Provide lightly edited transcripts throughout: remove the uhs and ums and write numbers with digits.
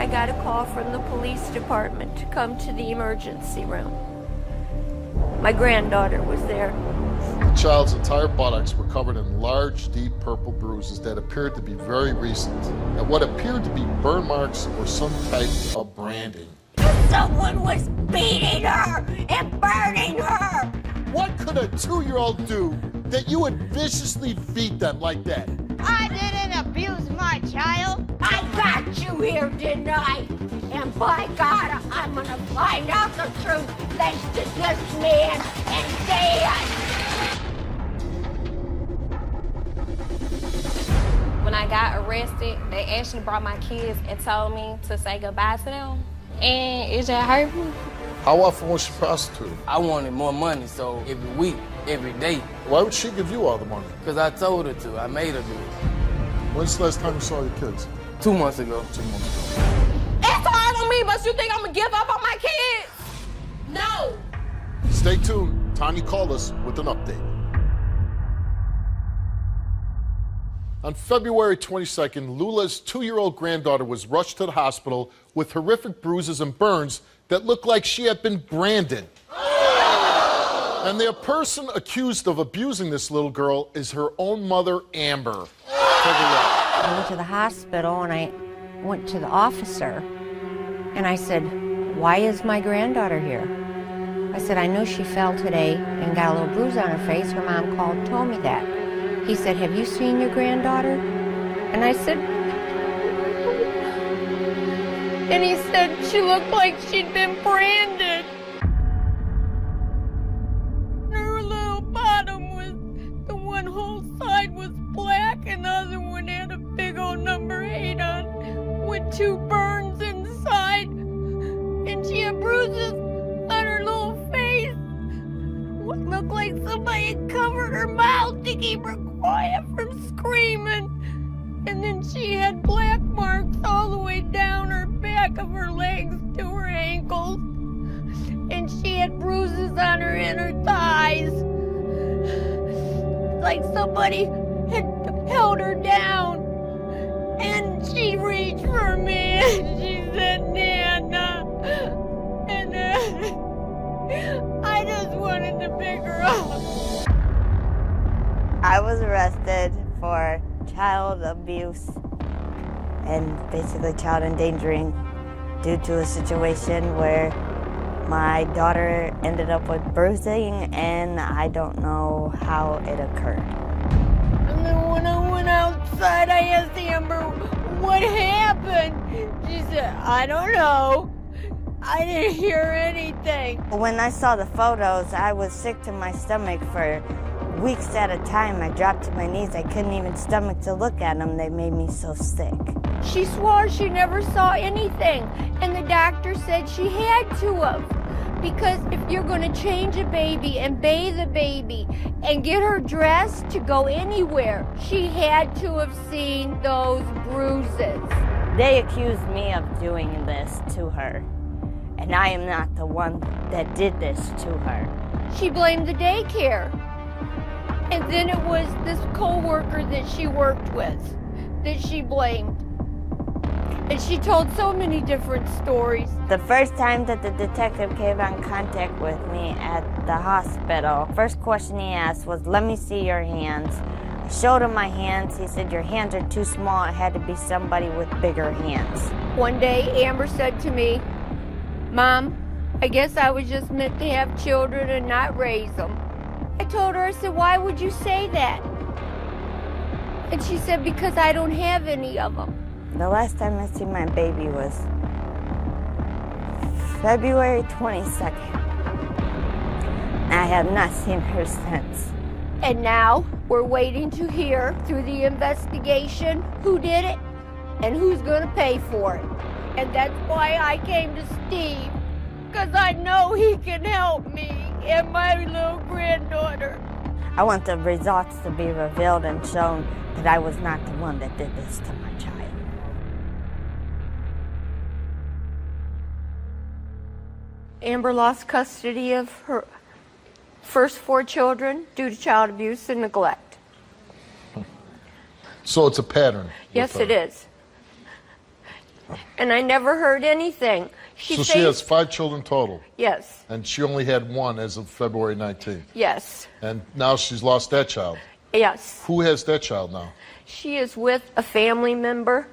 I got a call from the police department to come to the emergency room. My granddaughter was there. The child's entire buttocks were covered in large, deep purple bruises that appeared to be very recent, and what appeared to be burn marks or some type of branding. Someone was beating her and burning her! What could a 2-year-old do that you would viciously beat them like that? I didn't abuse my child. I got you here, didn't I? And by God, I'm gonna find out the truth thanks to this man and Dad! When I got arrested, they actually brought my kids and told me to say goodbye to them. And it just hurt me. How often was she prostituted? I wanted more money, so every week, every day. Why would she give you all the money? Because I told her to. I made her do it. When's the last time you saw your kids? 2 months ago. 2 months ago. It's hard on me, but you think I'm gonna give up on my kids? No! Stay tuned. Tanya called us with an update. On February 22nd, Lula's 2-year-old granddaughter was rushed to the hospital with horrific bruises and burns that looked like she had been branded. And the person accused of abusing this little girl is her own mother, Amber. I went to the hospital and I went to the officer and I said, "Why is my granddaughter here?" I said, "I know she fell today and got a little bruise on her face. Her mom called and told me that." He said, "Have you seen your granddaughter?" And I said, And he said she looked like she'd been branded. Her little bottom was, the one whole side was black and the other one had a big old number 8 on with 2 burns inside. And she had bruises on her little face. What looked like somebody had covered her mouth to keep her quiet from screaming. And then she had black marks all the way down her back of her legs to her ankles. And she had bruises on her inner thighs. Like somebody had held her down. And she reached for me and she said, "Nana." And I just wanted to pick her up. I was arrested for child abuse and basically child endangering due to a situation where my daughter ended up with bruising and I don't know how it occurred. And then when I went outside, I asked Amber, "What happened?" She said, "I don't know. I didn't hear anything." When I saw the photos, I was sick to my stomach for weeks at a time. I dropped to my knees. I couldn't even stomach to look at them. They made me so sick. She swore she never saw anything, and the doctor said she had to have. Because if you're going to change a baby and bathe a baby and get her dressed to go anywhere, she had to have seen those bruises. They accused me of doing this to her, and I am not the one that did this to her. She blamed the daycare. And then it was this co-worker that she worked with that she blamed. And she told so many different stories. The first time that the detective came in contact with me at the hospital, first question he asked was, "Let me see your hands." I showed him my hands. He said, "Your hands are too small. It had to be somebody with bigger hands." One day, Amber said to me, "Mom, I guess I was just meant to have children and not raise them." I told her, I said, "Why would you say that?" And she said, "Because I don't have any of them." The last time I seen my baby was February 22nd. I have not seen her since. And now we're waiting to hear through the investigation who did it and who's going to pay for it. And that's why I came to Steve, because I know he can help me and my little granddaughter. I want the results to be revealed and shown that I was not the one that did this to my child. Amber lost custody of her first 4 children due to child abuse and neglect. So it's a pattern. Yes, it is. And I never heard anything. So she has 5 children total, Yes, and she only had 1 as of February 19th. yes, And now she's lost that child. yes. Who has that child now? She is with a family member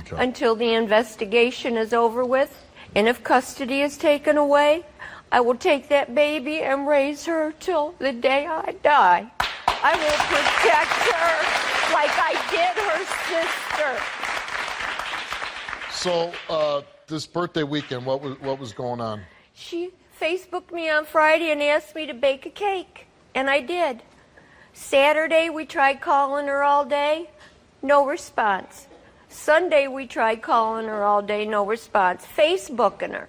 Okay. until the investigation is over with. And if custody is taken away, I will take that baby and raise her till the day I die. I will protect her like I did her sister. So this birthday weekend, what was going on? She Facebooked me on Friday and asked me to bake a cake, and I did. Saturday, we tried calling her all day, no response. Sunday, we tried calling her all day, no response. Facebooking her,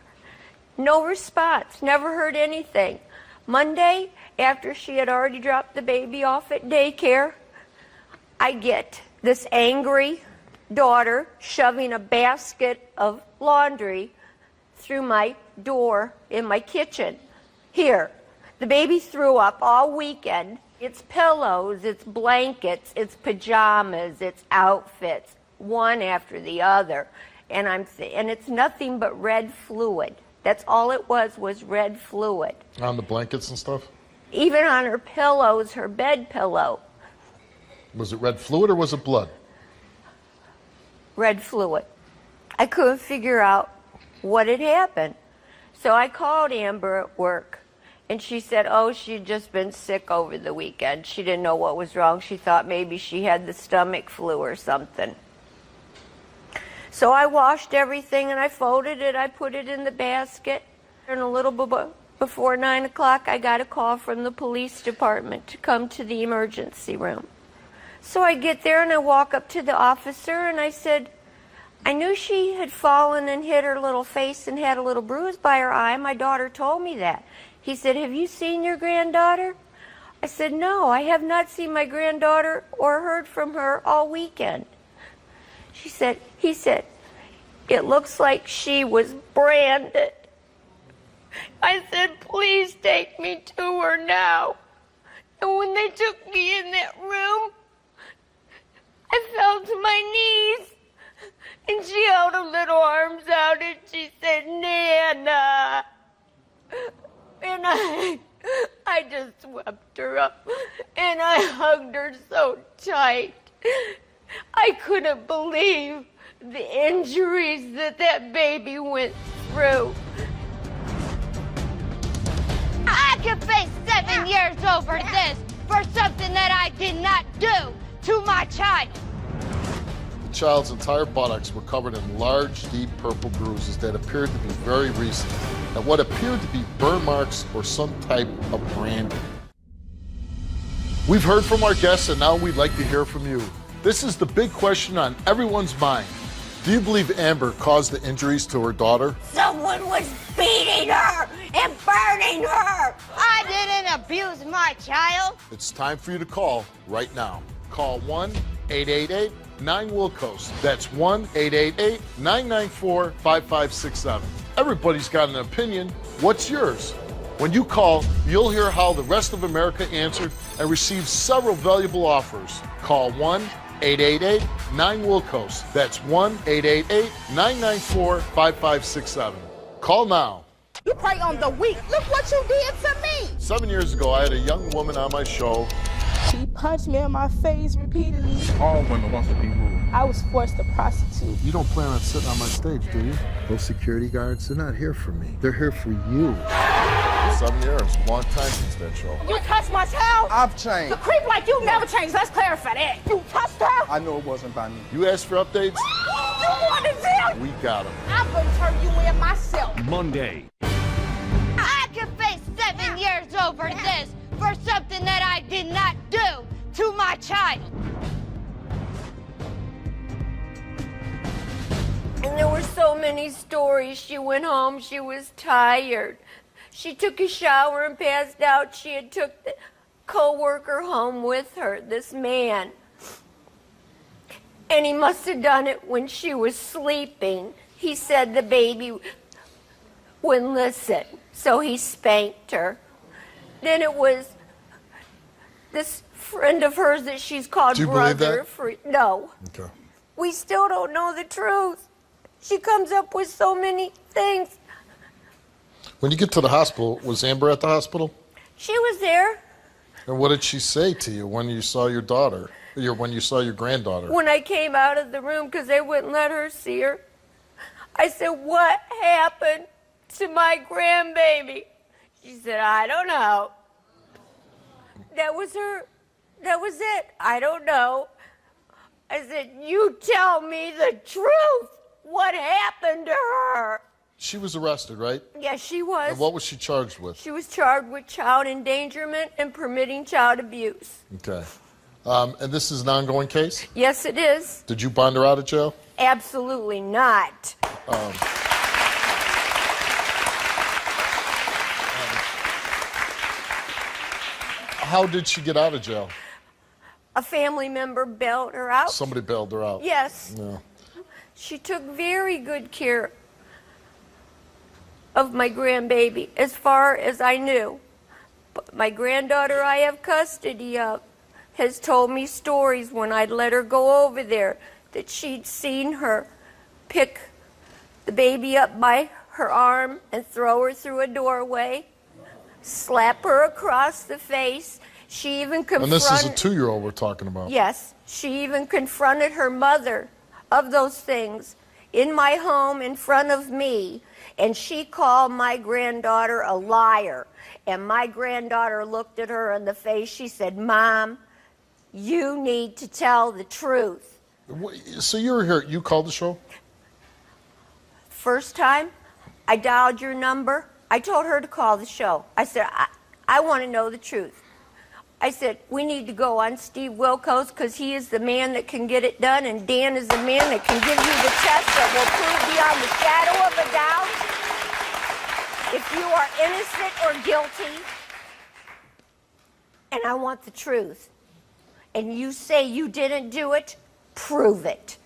no response, never heard anything. Monday, after she had already dropped the baby off at daycare, I get this angry daughter shoving a basket of laundry through my door in my kitchen. Here, the baby threw up all weekend. It's pillows, it's blankets, it's pajamas, it's outfits, one after the other. And it's nothing but red fluid. That's all it was red fluid. On the blankets and stuff? Even on her pillows, her bed pillow, Was it red fluid or was it blood? red fluid. I couldn't figure out what had happened. So I called Amber at work, and she said, oh, she'd just been sick over the weekend. She didn't know what was wrong. She thought maybe she had the stomach flu or something. So I washed everything, and I folded it. I put it in the basket. And a little before 9 o'clock, I got a call from the police department to come to the emergency room. So I get there, and I walk up to the officer, and I said, I knew she had fallen and hit her little face and had a little bruise by her eye. My daughter told me that. He said, have you seen your granddaughter? I said, no, I have not seen my granddaughter or heard from her all weekend. He said, it looks like she was branded. I said, please take me to her now. And when they took me in that room, I fell to my knees. And she held her little arms out and she said, Nana. And I just swept her up and I hugged her so tight. I couldn't believe the injuries that baby went through. I could face 7 years over this for something that I did not do to my child. The child's entire buttocks were covered in large, deep purple bruises that appeared to be very recent, and what appeared to be burn marks or some type of branding. We've heard from our guests, and now we'd like to hear from you. This is the big question on everyone's mind. Do you believe Amber caused the injuries to her daughter? Someone was beating her and burning her. I didn't abuse my child. It's time for you to call right now. Call 1-888-9-WILL-COAST. That's 1-888-994-5567. Everybody's got an opinion. What's yours? When you call, you'll hear how the rest of America answered and received several valuable offers. Call 1-888-9-WILL-COAST. That's 1-888-994-5567. Call now. You prey on the weak. Look what you did to me. 7 years ago, I had a young woman on my show. She punched me in my face repeatedly. All women want to be rude. I was forced to prostitute. You don't plan on sitting on my stage, do you? Those security guards, they're not here for me. They're here for you. 7 years, long time since that show. You touched my child? I've changed. The creep like you never changed. Let's clarify that. You touched her? I know it wasn't by me. You asked for updates? You wanted them? We got them. I'm gonna turn you in myself. Monday. I could face 7 years over this for something that I did not do to my child. And there were so many stories. She went home, she was tired. She took a shower and passed out. She had took the co-worker home with her, this man. And he must have done it when she was sleeping. He said the baby wouldn't listen, so he spanked her. Then it was this friend of hers that she's called Do you believe brother. that? No. Okay. We still don't know the truth. She comes up with so many things. When you get to the hospital, was Amber at the hospital? She was there. And what did she say to you when you saw your daughter? When you saw your granddaughter? When I came out of the room because they wouldn't let her see her, I said, "What happened to my grandbaby?" She said, "I don't know." That was her. That was it. I don't know. I said, "You tell me the truth. What happened to her?" She was arrested, right? Yes, she was. And what was she charged with? She was charged with child endangerment and permitting child abuse. Okay. And this is an ongoing case? Yes, it is. Did you bond her out of jail? Absolutely not. How did she get out of jail? A family member bailed her out. Somebody bailed her out. Yes. Yeah. She took very good care of my grandbaby, as far as I knew. But my granddaughter I have custody of has told me stories when I'd let her go over there that she'd seen her pick the baby up by her arm and throw her through a doorway, slap her across the face. She even confronted... And this is a 2-year-old we're talking about. Yes. She even confronted her mother of those things in my home in front of me, and she called my granddaughter a liar. And my granddaughter looked at her in the face. She said, "Mom, you need to tell the truth." So you were here. You called the show? First time, I dialed your number. I told her to call the show. I said, I want to know the truth. I said, "We need to go on Steve Wilkos because he is the man that can get it done, and Dan is the man that can give you the test that will prove beyond the shadow of a doubt if you are innocent or guilty. And I want the truth. And you say you didn't do it, prove it.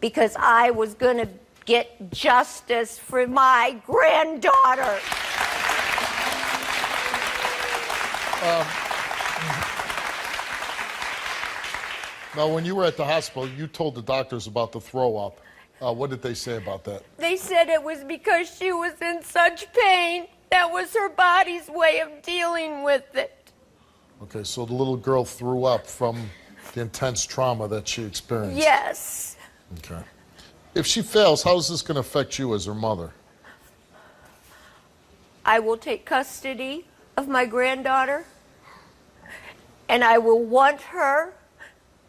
Because I was going to get justice for my granddaughter." Now, when you were at the hospital, you told the doctors about the throw-up. What did they say about that? They said it was because she was in such pain. That was her body's way of dealing with it. Okay, so the little girl threw up from the intense trauma that she experienced. Yes. Okay. If she fails, how is this going to affect you as her mother? I will take custody of my granddaughter, and I will want her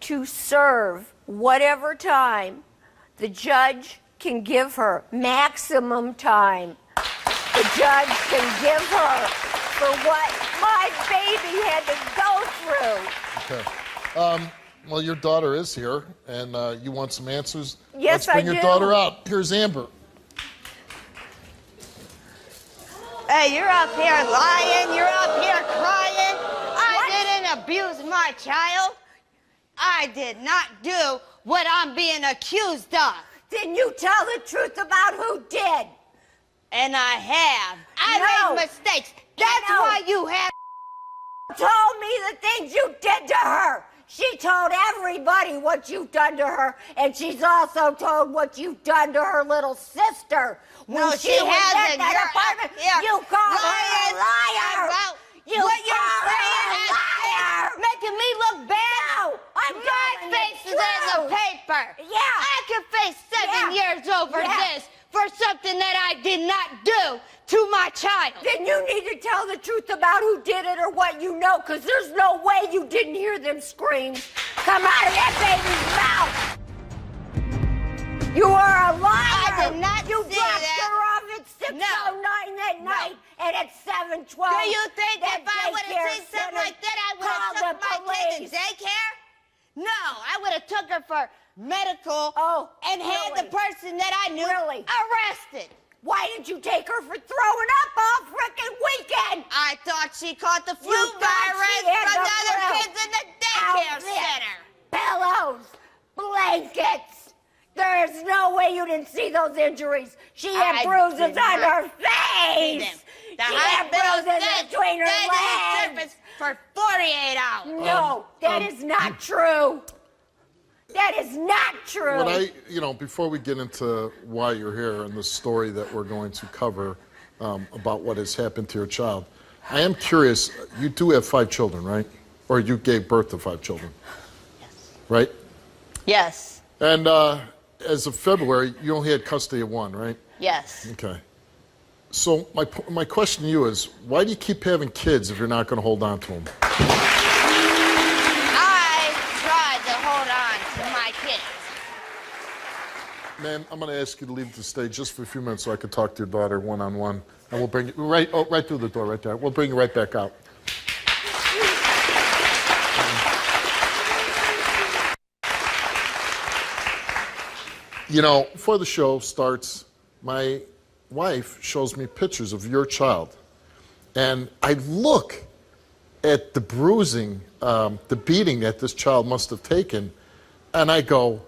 to serve whatever time the judge can give her, maximum time the judge can give her for what my baby had to go through. Okay. Well, your daughter is here, and you want some answers? Yes, Let's bring I your do. daughter out. Here's Amber. Hey, you're up here lying. You're up here crying. I didn't abuse my child. I did not do what I'm being accused of. Then you tell the truth about who did. And I have. I No. made mistakes. That's No. why you have. Told me the things you did to her. She told everybody what you've done to her, and she's also told what you've done to her little sister. When No, she was hasn't. in that You're apartment, up here you called her a lying liar. about You what you're called her saying a liar. is making me look bad. No, I'm My telling the face is in the truth. paper. Yeah. I could face 7 Yeah. years over Yeah. this for something that I did not do to my child. Then you need to tell the truth about who did it or what you know, because there's no way you didn't hear them screams come out of that baby's mouth. You are a liar. I did not You say dropped that. her off at 6:09 that night, and at 7:12. Do you think that if I would daycare have seen something center like that, I would called have took the my kid police? to daycare? No, I would have took her for medical and had the really? person that I knew Really? arrested. Why didn't you take her for throwing up all frickin' weekend? I thought she caught the flu You thought virus she had from the the other flu. kids in the daycare Outfit, center. Pillows, blankets. There is no way you didn't see those injuries. She had I bruises did on not her see face. them. The She had hospital bruises said between her they didn't legs. surface for 48 hours. No, that is not true. That is not true. Before we get into why you're here and the story that we're going to cover about what has happened to your child, I am curious. You do have 5 children, right? Or you gave birth to 5 children? Yes. Right? Yes. And as of February, you only had custody of 1, right? Yes. Okay. So my question to you is, why do you keep having kids if you're not going to hold on to them? I tried to hold on to my kids. Ma'am, I'm going to ask you to leave the stage just for a few minutes so I can talk to your daughter one-on-one. And we'll bring you right through the door right there. We'll bring you right back out. Before the show starts, my wife shows me pictures of your child. And I look at the bruising, the beating that this child must have taken, and I go,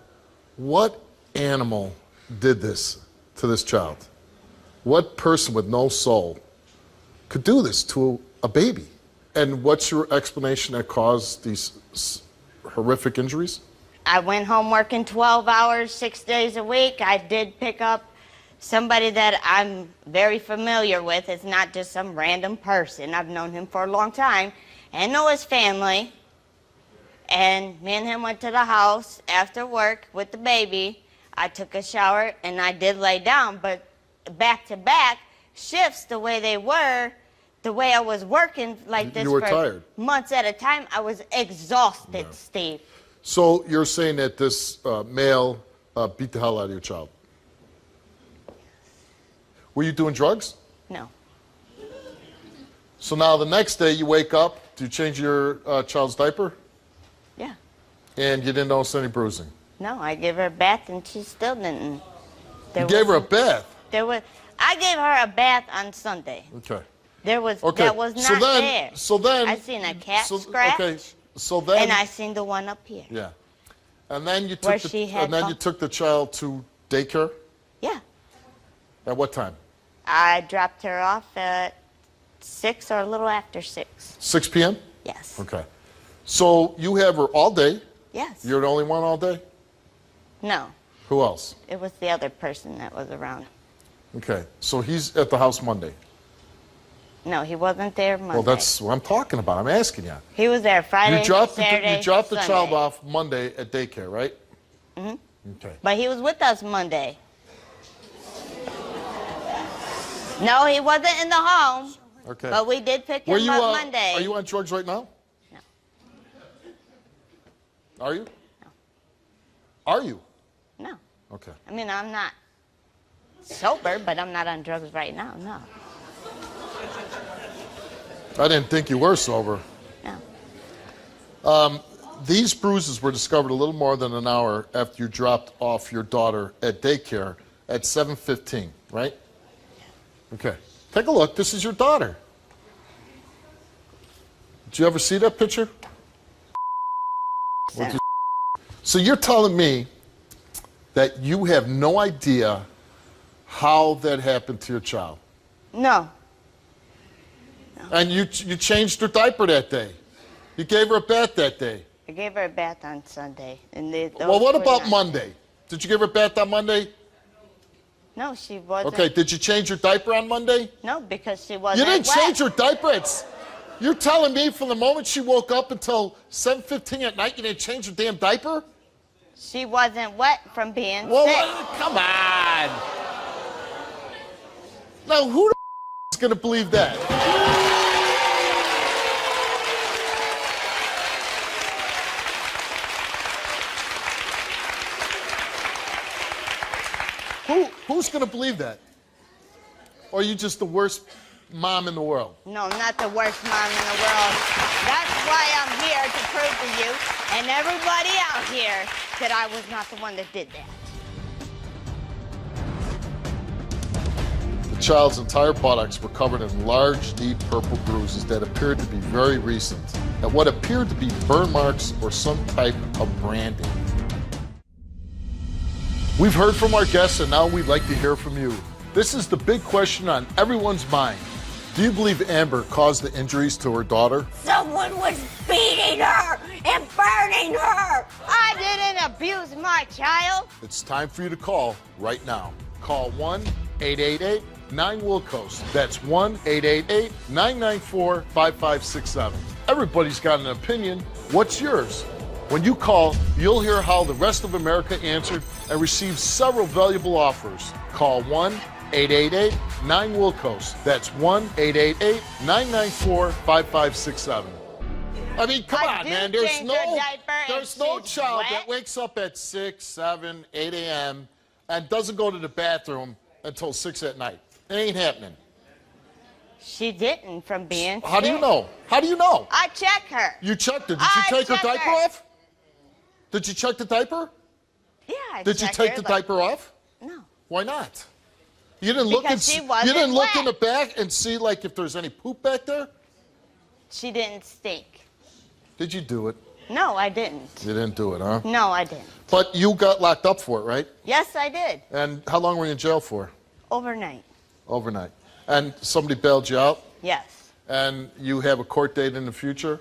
what animal did this to this child? What person with no soul could do this to a baby? And what's your explanation that caused these horrific injuries? I went home working 12 hours, 6 days a week. I did pick up somebody that I'm very familiar with. It's not just some random person. I've known him for a long time and know his family. And me and him went to the house after work with the baby. I took a shower and I did lay down, but back-to-back shifts, the way they were, the way I was working like this you were for tired. Months at a time, I was exhausted, Steve. So you're saying that this male beat the hell out of your child? Were you doing drugs? No. So now the next day you wake up, do you change your child's diaper? Yeah. And you didn't notice any bruising? No, I gave her a bath and she still didn't. You gave her a bath? I gave her a bath on Sunday. Okay. That was not there. So then I seen a cat scratch. Okay. So then. And I seen the one up here. Yeah. And then you Where took you took the child to daycare? Yeah. At what time? I dropped her off at 6 or a little after 6. 6 p.m.? Yes. Okay. So you have her all day? Yes. You're the only one all day? No. Who else? It was the other person that was around. Okay. So he's at the house Monday? No, he wasn't there Monday. Well, that's what I'm talking about. I'm asking you. He was there Friday, Saturday, You dropped the Sunday. child off Monday at daycare, right? Mm-hmm. Okay. But he was with us Monday. No, he wasn't in the home. Okay. But we did pick him up Monday. Are you on drugs right now? No. Are you? No. Are you? No. Okay. I mean, I'm not sober, but I'm not on drugs right now, no. I didn't think you were sober. No. These bruises were discovered a little more than an hour after you dropped off your daughter at daycare at 7:15, right? Okay. Take a look. This is your daughter. Did you ever see that picture? So you're telling me that you have no idea how that happened to your child? No. And you changed her diaper that day. You gave her a bath that day. I gave her a bath on Sunday. Well, what about Monday? Did you give her a bath on Monday? No, she wasn't. Okay, did you change her diaper on Monday? No, because she wasn't You didn't wet. change her diaper? You're telling me from the moment she woke up until 7:15 at night, you didn't change her damn diaper? She wasn't wet from being Well, sick. come on. Now, who the is going to believe that? Who's going to believe that? Or are you just the worst mom in the world? No, I'm not the worst mom in the world. That's why I'm here to prove to you and everybody out here that I was not the one that did that. The child's entire buttocks were covered in large, deep purple bruises that appeared to be very recent, and what appeared to be burn marks or some type of branding. We've heard from our guests, and now we'd like to hear from you. This is the big question on everyone's mind. Do you believe Amber caused the injuries to her daughter? Someone was beating her and burning her. I didn't abuse my child. It's time for you to call right now. Call 1-888-9-WILL-COAST. That's 1-888-994-5567. Everybody's got an opinion. What's yours? When you call, you'll hear how the rest of America answered and received several valuable offers. Call 1-888-9-WILL-COAST. That's 1-888-994-5567. I mean, come on, man. There's no child that wakes up at 6, 7, 8 a.m. and doesn't go to the bathroom until 6 at night. It ain't happening. She didn't from being How do you sick. know? How do you know? I check her. You checked her. Did you take her diaper off? Did you check the diaper? Yeah, I Did you checked take her, the like- diaper off? No. Why not? You didn't look Because she wasn't you didn't look in the wet. back and see like if there's any poop back there? She didn't stink. Did you do it? No, I didn't. You didn't do it, huh? No, I didn't. But you got locked up for it, right? Yes, I did. And how long were you in jail for? Overnight. Overnight. And somebody bailed you out? Yes. And you have a court date in the future?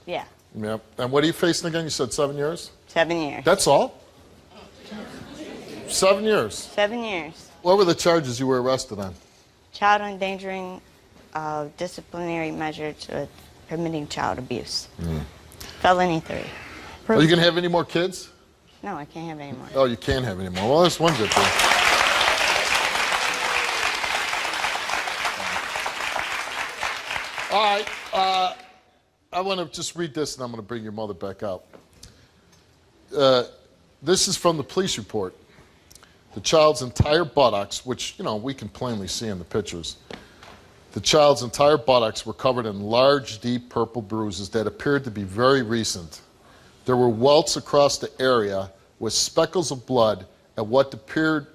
Yeah. Yep. And what are you facing again? You said 7 years? 7 years. That's all? 7 years. 7 years. What were the charges you were arrested on? Child endangering, disciplinary measures with permitting child abuse. Felony 3. Are you going to have any more kids? No, I can't have any more. Oh, you can't have any more. Well, that's one good thing. All right. I want to just read this, and I'm going to bring your mother back out. This is from the police report. The child's entire buttocks, which, you know, we can plainly see in the pictures. The child's entire buttocks were covered in large, deep purple bruises that appeared to be very recent. There were welts across the area with speckles of blood and what appeared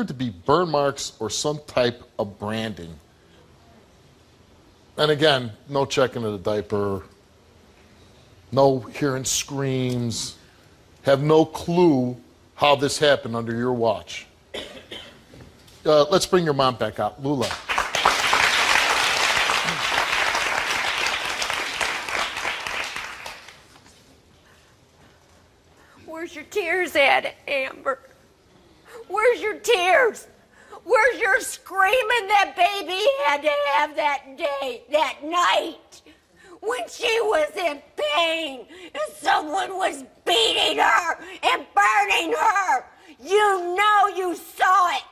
to be burn marks or some type of branding. And again, no checking of the diaper, no hearing screams, have no clue how this happened under your watch. Let's bring your mom back out, Lula. Where's your tears at, Amber? Where's your tears? Where's your screaming that baby had to have that day, that night, when she was in pain and someone was beating her and burning her? You know you saw it.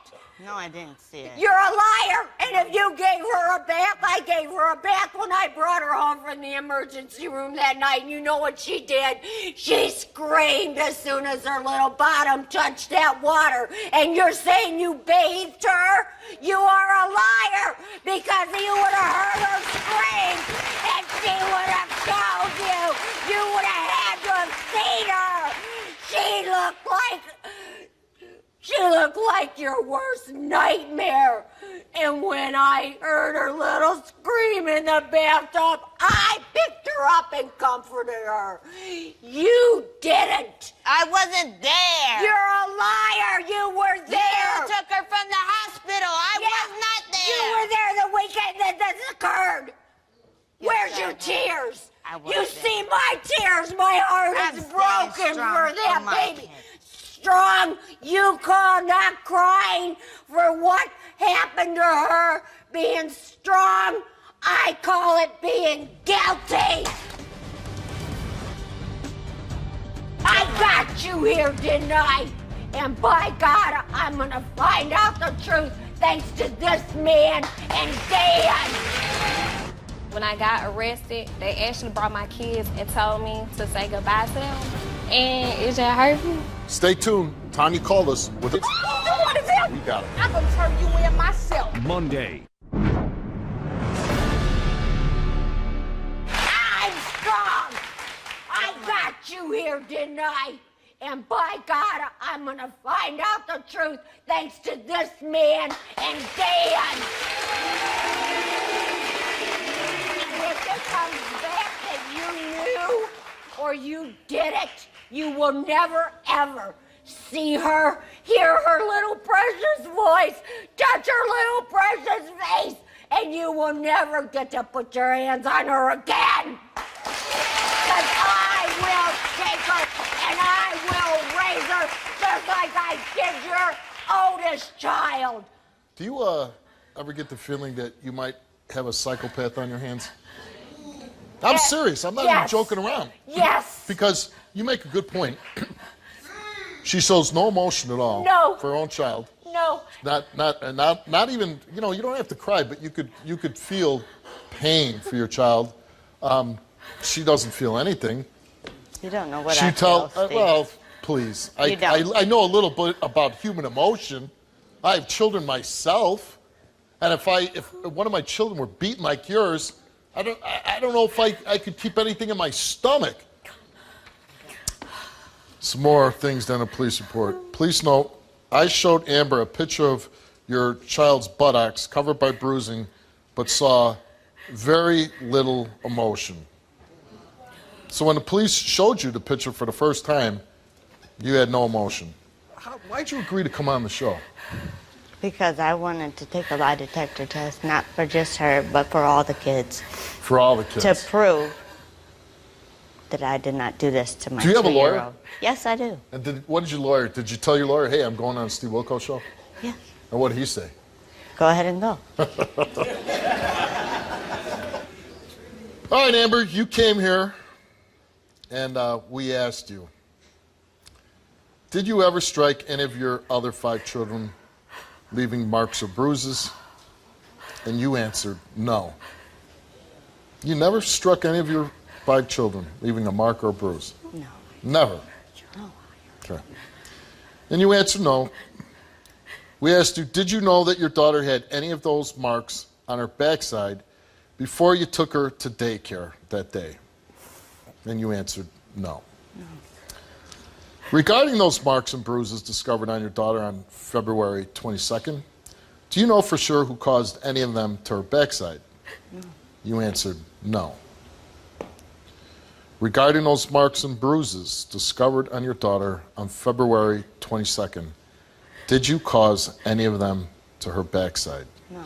No, I didn't see it. You're a liar. And if you gave her a bath, I gave her a bath when I brought her home from the emergency room that night. And you know what she did? She screamed as soon as her little bottom touched that water. And you're saying you bathed her? You are a liar, because you would have heard her scream and she would have told you. You would have had to have seen her. She looked like your worst nightmare. And when I heard her little scream in the bathtub, I picked her up and comforted her. You didn't. I wasn't there. You're a liar. You were there. You took her from the hospital. I was not there. You were there the weekend that this occurred. Where's your tears? You see my tears. My heart is broken for that baby. Strong, you call not crying for what happened to her being strong. I call it being guilty. I got you here, didn't I? And by God, I'm gonna find out the truth thanks to this man and Dan. When I got arrested, they actually brought my kids and told me to say goodbye to them. And it just hurt me. Stay tuned. Tanya called us with it. We got it. I'm gonna turn you in myself. Monday. I'm strong. I got you here, didn't I? And by God, I'm gonna find out the truth thanks to this man and Dan. If it comes back that you knew or you did it, you will never, ever see her, hear her little precious voice, touch her little precious face, and you will never get to put your hands on her again. Because I will take her and I will raise her just like I did your oldest child. Do you ever get the feeling that you might have a psychopath on your hands? I'm serious. I'm not even joking around. Yes. Because you make a good point. She shows no emotion at all for her own child. No. Not even, you know, you don't have to cry, but you could feel pain for your child. She doesn't feel anything. You don't know what I feel, Steve. Well, please. I know a little bit about human emotion. I have children myself, and if one of my children were beaten like yours, I don't know if I could keep anything in my stomach. Some more things than a police report. Police note, I showed Amber a picture of your child's buttocks covered by bruising, but saw very little emotion. So when the police showed you the picture for the first time, you had no emotion. Why'd you agree to come on the show? Because I wanted to take a lie detector test, not for just her, but for all the kids. For all the kids. To prove that I did not do this to my 2-year-old. Do you have a lawyer? Yes, I do. And what did your lawyer, did you tell your lawyer, hey, I'm going on Steve Wilko's show? Yes. And what did he say? Go ahead and go. All right, Amber, you came here and we asked you, did you ever strike any of your other 5 children, leaving marks or bruises? And you answered no. You never struck any of your 5 children, leaving a mark or a bruise? No. Never? No. Okay. And you answered no. We asked you, did you know that your daughter had any of those marks on her backside before you took her to daycare that day? And you answered no. No. Regarding those marks and bruises discovered on your daughter on February 22nd, do you know for sure who caused any of them to her backside? No. You answered no. Regarding those marks and bruises discovered on your daughter on February 22nd, did you cause any of them to her backside? No.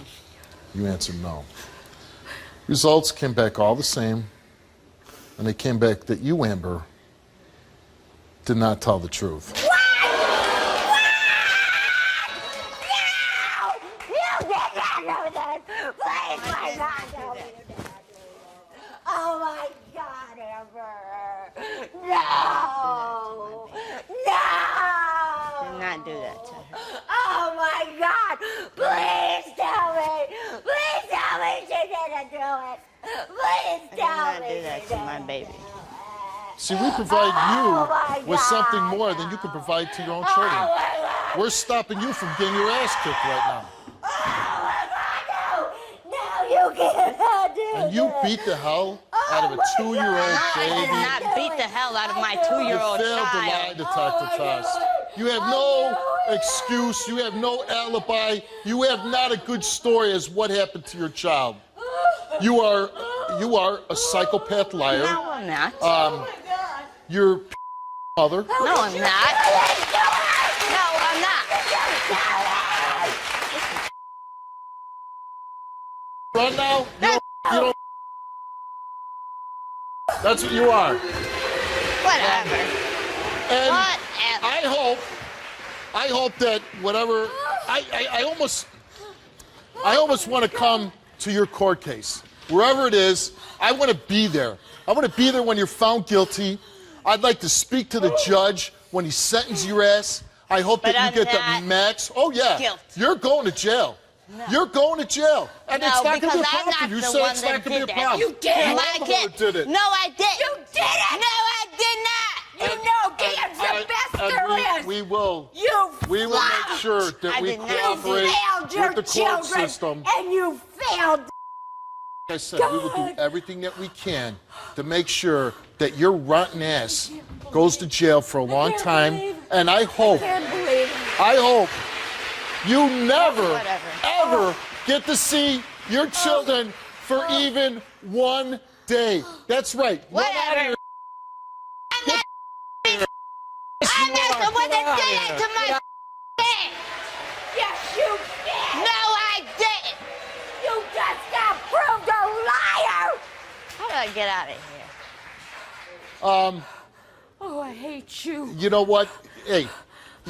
You answered no. Results came back all the same, and they came back that you, Amber, did not tell the truth. What? What? No! You did not know that! Please, my God, oh my God, Amber! No! No! Did not do that to her. Oh my God! Please tell me! Please tell me she didn't do it! Please tell I me did not do that she to my didn't. baby. See, we provide you with something more than you can provide to your own children. We're stopping you from getting your ass kicked right now. No, you cannot do And you beat the hell out of a 2-year-old I did baby. not beat the hell out of my You 2-year-old failed the lie child. detector test. You have no excuse. You have no alibi. You have not a good story as what happened to your child. You are a psychopath liar. No, I'm not. Your mother. No, I'm not. No, I'm not. Right now, you don't. That's what you are. Whatever. And Whatever. I hope that whatever. I almost want to come to your court case, wherever it is. I want to be there. I want to be there when you're found guilty. I'd like to speak to the judge when he sentences your ass. I hope that you get the max. Oh yeah, guilty. You're going to jail. No. You're going to jail, and No, it's not going to be a because I'm problem. not You the said one it's that not going to be did a that. problem. You did it. No, You're I the one who did. did it. No, I did. You did it. No, I did not. You know Dan's the best there is. We will. You We will make sure that I we did not. cooperate failed your with the court children, system. and you failed. Like I said, we will do everything that we can to make sure that your rotten ass goes to jail for a long time. And I hope you never, ever get to see your children for even one day. That's right. Run out of here. I'm not the one that did it to my kid. Yes, you did. No, I didn't. You just want to get out of here. Oh, I hate you. You know what? Hey,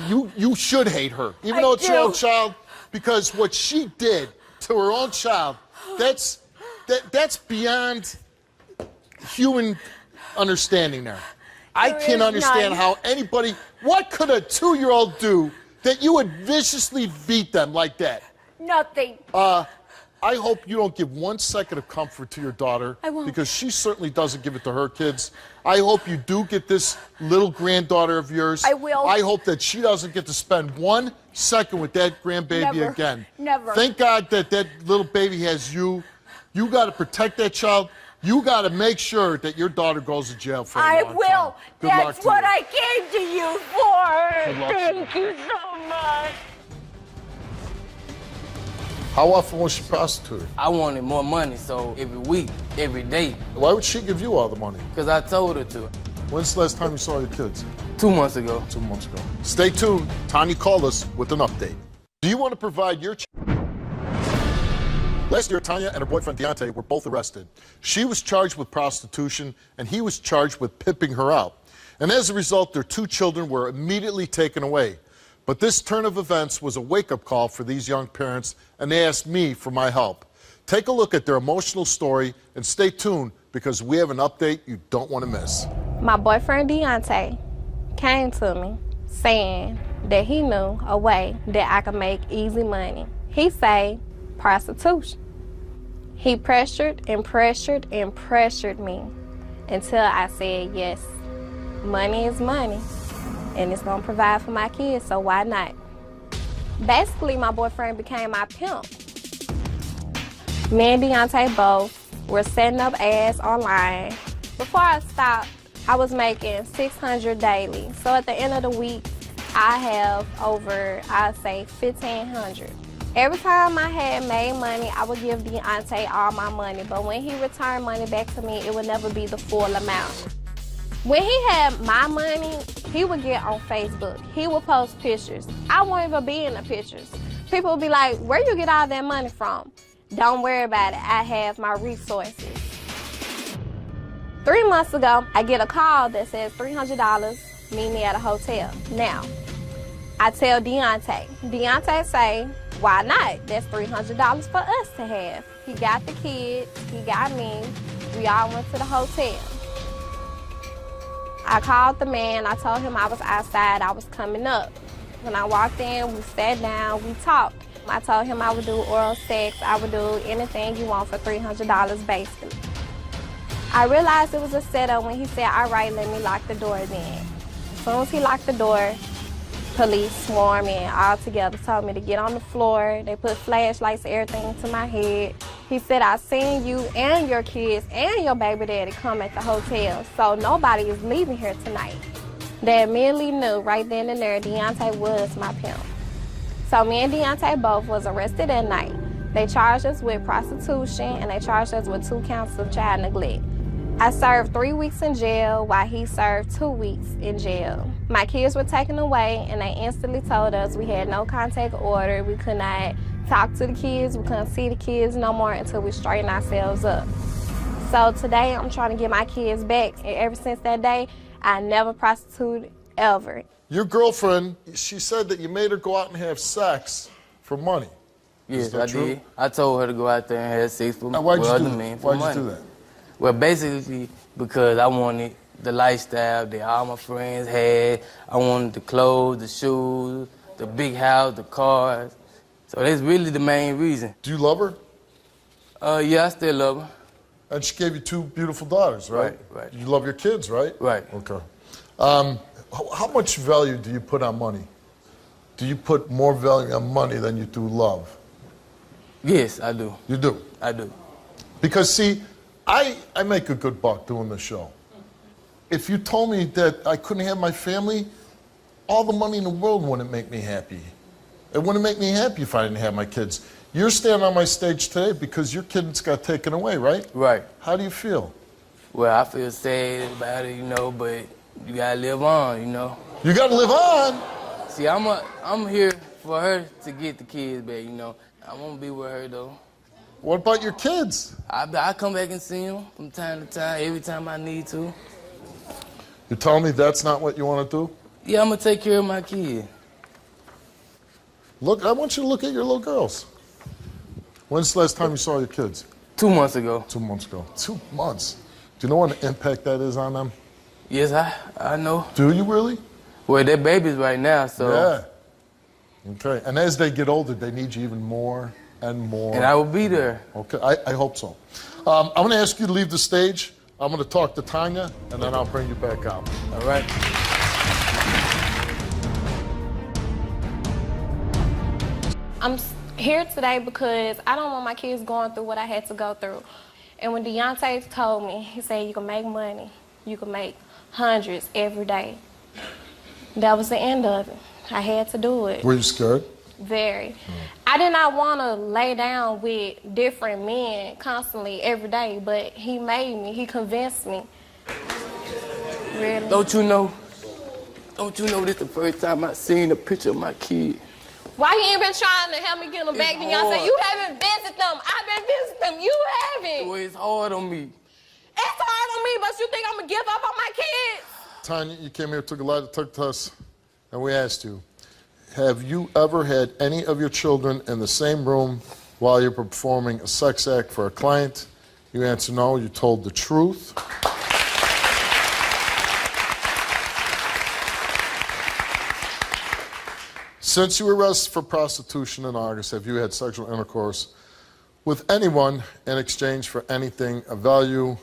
you should hate her, even I though it's your own do. child, because what she did to her own child, that's beyond human understanding there. I There can't is understand none. how anybody, what could a 2-year-old do that you would viciously beat them like that? Nothing. I hope you don't give 1 second of comfort to your daughter. I won't. Because she certainly doesn't give it to her kids. I hope you do get this little granddaughter of yours. I will. I hope that she doesn't get to spend 1 second with that grandbaby Never. again. Never. Thank God that that little baby has you. You got to protect that child. You got to make sure that your daughter goes to jail for a I long will. time. Good luck That's to what you. I came to you for. Good luck to you. Thank you so much. How often was she prostituted? I wanted more money, so every week, every day, Why would she give you all the money? because I told her to. When's the last time you saw your kids? 2 months ago. 2 months ago. Stay tuned. Tanya called us with an update. Do you want to provide your... Last year, Tanya and her boyfriend Deontay were both arrested. She was charged with prostitution, and he was charged with pimping her out. And as a result, their 2 children were immediately taken away. But this turn of events was a wake-up call for these young parents, and they asked me for my help. Take a look at their emotional story, and stay tuned, because we have an update you don't want to miss. My boyfriend Deontay came to me saying that he knew a way that I could make easy money. He say prostitution. He pressured and pressured and pressured me until I said yes. Money is money, and it's gonna provide for my kids, so why not? Basically, my boyfriend became my pimp. Me and Deontay both were setting up ads online. Before I stopped, I was making $600 daily. So at the end of the week, I have over, I'd say, $1,500. Every time I had made money, I would give Deontay all my money. But when he returned money back to me, it would never be the full amount. When he had my money, he would get on Facebook. He would post pictures. I won't even be in the pictures. People would be like, where you get all that money from? Don't worry about it. I have my resources. 3 months ago, I get a call that says $300, meet me at a hotel. Now, I tell Deontay. Deontay say, why not? That's $300 for us to have. He got the kids, he got me. We all went to the hotel. I called the man, I told him I was outside, I was coming up. When I walked in, we sat down, we talked. I told him I would do oral sex, I would do anything you want for $300 basically. I realized it was a setup when he said, all right, let me lock the door then. As soon as he locked the door, police swarmed in all together, told me to get on the floor. They put flashlights, everything to my head. He said, I seen you and your kids and your baby daddy come at the hotel, so nobody is leaving here tonight. They immediately knew right then and there Deontay was my pimp. So me and Deontay both was arrested that night. They charged us with prostitution and they charged us with 2 counts of child neglect. I served 3 weeks in jail while he served 2 weeks in jail. My kids were taken away and they instantly told us we had no contact order. We could not talk to the kids, we couldn't see the kids no more until we straighten ourselves up. So today I'm trying to get my kids back, and ever since that day, I never prostituted, ever. Your girlfriend, she said that you made her go out and have sex for money. Yes, Is that I true? did. I told her to go out there and have sex with Now, why'd you other do men that? for Why'd money. you do that? Well, basically because I wanted the lifestyle that all my friends had. I wanted the clothes, the shoes, the big house, the cars. So that's really the main reason. Do you love her? Yeah, I still love her. And she gave you 2 beautiful daughters, right? Right. You love your kids, right? Right. Okay. How much value do you put on money? Do you put more value on money than you do love? Yes, I do. You do? I do. Because, see, I make a good buck doing this show. If you told me that I couldn't have my family, all the money in the world wouldn't make me happy. It wouldn't make me happy if I didn't have my kids. You're standing on my stage today because your kids got taken away, right? Right. How do you feel? Well, I feel sad about it, but you gotta live on, You got to live on. See, I'm here for her to get the kids back, I won't be with her though. What about your kids? I come back and see them from time to time, every time I need to. You telling me that's not what you want to do? Yeah, I'm going to take care of my kid. Look, I want you to look at your little girls. When's the last time you saw your kids? 2 months ago. 2 months ago. 2 months. Do you know what an impact that is on them? Yes, I know. Do you really? Well, they're babies right now, so. Yeah. Okay. And as they get older, they need you even more and more. And I will be there. Okay. I hope so. I'm going to ask you to leave the stage. I'm going to talk to Tanya, and then I'll bring you back out. All right. I'm here today because I don't want my kids going through what I had to go through. And when Deontay told me, he said, you can make money. You can make hundreds every day. That was the end of it. I had to do it. Were you scared? Very. I did not want to lay down with different men constantly every day, but he made me. He convinced me. Really. Don't you know this the first time I seen a picture of my kid? Why you ain't been trying to help me get them back? Deontay, you haven't visited them. I've been visiting them. You haven't. Well, it's hard on me. It's hard on me, but you think I'm going to give up on my kids? Tanya, you came here, took a lie detector test, and we asked you, have you ever had any of your children in the same room while you're performing a sex act for a client? You answer no, you told the truth. Since you were arrested for prostitution in August, have you had sexual intercourse with anyone in exchange for anything of value?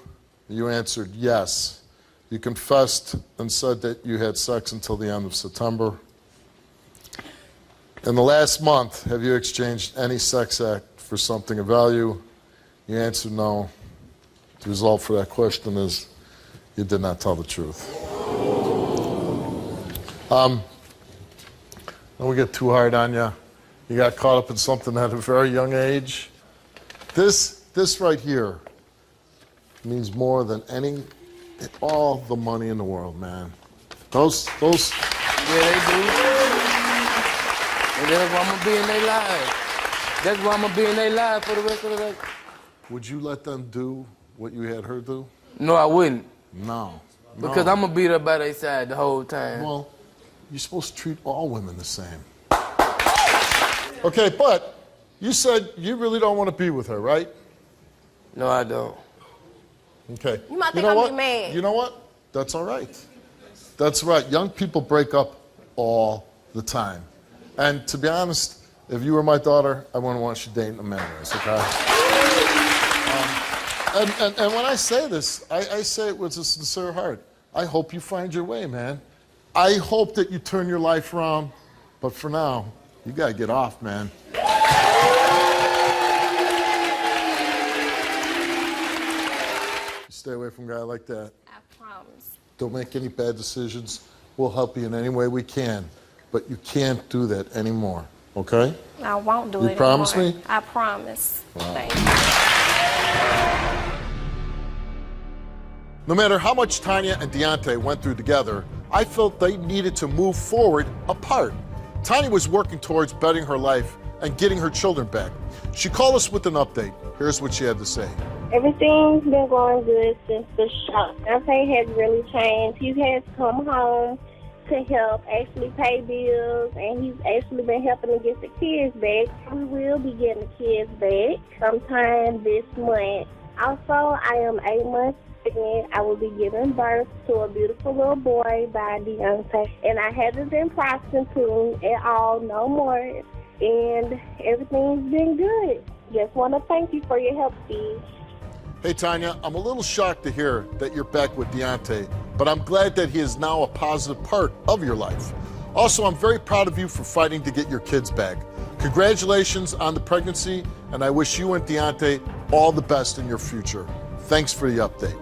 You answered yes. You confessed and said that you had sex until the end of September. In the last month, have you exchanged any sex act for something of value? You answered no. The result for that question is you did not tell the truth. Don't we get too hard on you. You got caught up in something at a very young age. This right here means more than all the money in the world, man. Those. Yeah, they do. And that's why I'm gonna be in their lives. That's why I'm gonna be in their lives for the rest of the day. Would you let them do what you had her do? No, I wouldn't. No. Because I'm gonna be there by their side the whole time. Well, you're supposed to treat all women the same. Okay, but you said you really don't want to be with her, right? No, I don't. Okay. You might think I'm gonna be mad. You know what? That's all right. That's right. Young people break up all the time. And to be honest, if you were my daughter, I wouldn't want you dating a man, okay? And when I say this, I say it with a sincere heart. I hope you find your way, man. I hope that you turn your life around. But for now, you got to get off, man. Stay away from a guy like that. I promise. Don't make any bad decisions. We'll help you in any way we can. But you can't do that anymore, okay? I won't do it You promise anymore. me? I promise. Wow. Thank you. No matter how much Tanya and Deontay went through together, I felt they needed to move forward apart. Tanya was working towards bettering her life and getting her children back. She called us with an update. Here's what she had to say. Everything's been going good since the shock. Nothing has really changed. He has come home to help actually pay bills, and he's actually been helping to get the kids back. We will be getting the kids back sometime this month. Also, I am 8 months pregnant. I will be giving birth to a beautiful little boy by Deontay. And I haven't been prostituting at all, no more. And everything's been good. Just want to thank you for your help, Steve. Hey, Tanya, I'm a little shocked to hear that you're back with Deontay, but I'm glad that he is now a positive part of your life. Also, I'm very proud of you for fighting to get your kids back. Congratulations on the pregnancy, and I wish you and Deontay all the best in your future. Thanks for the update.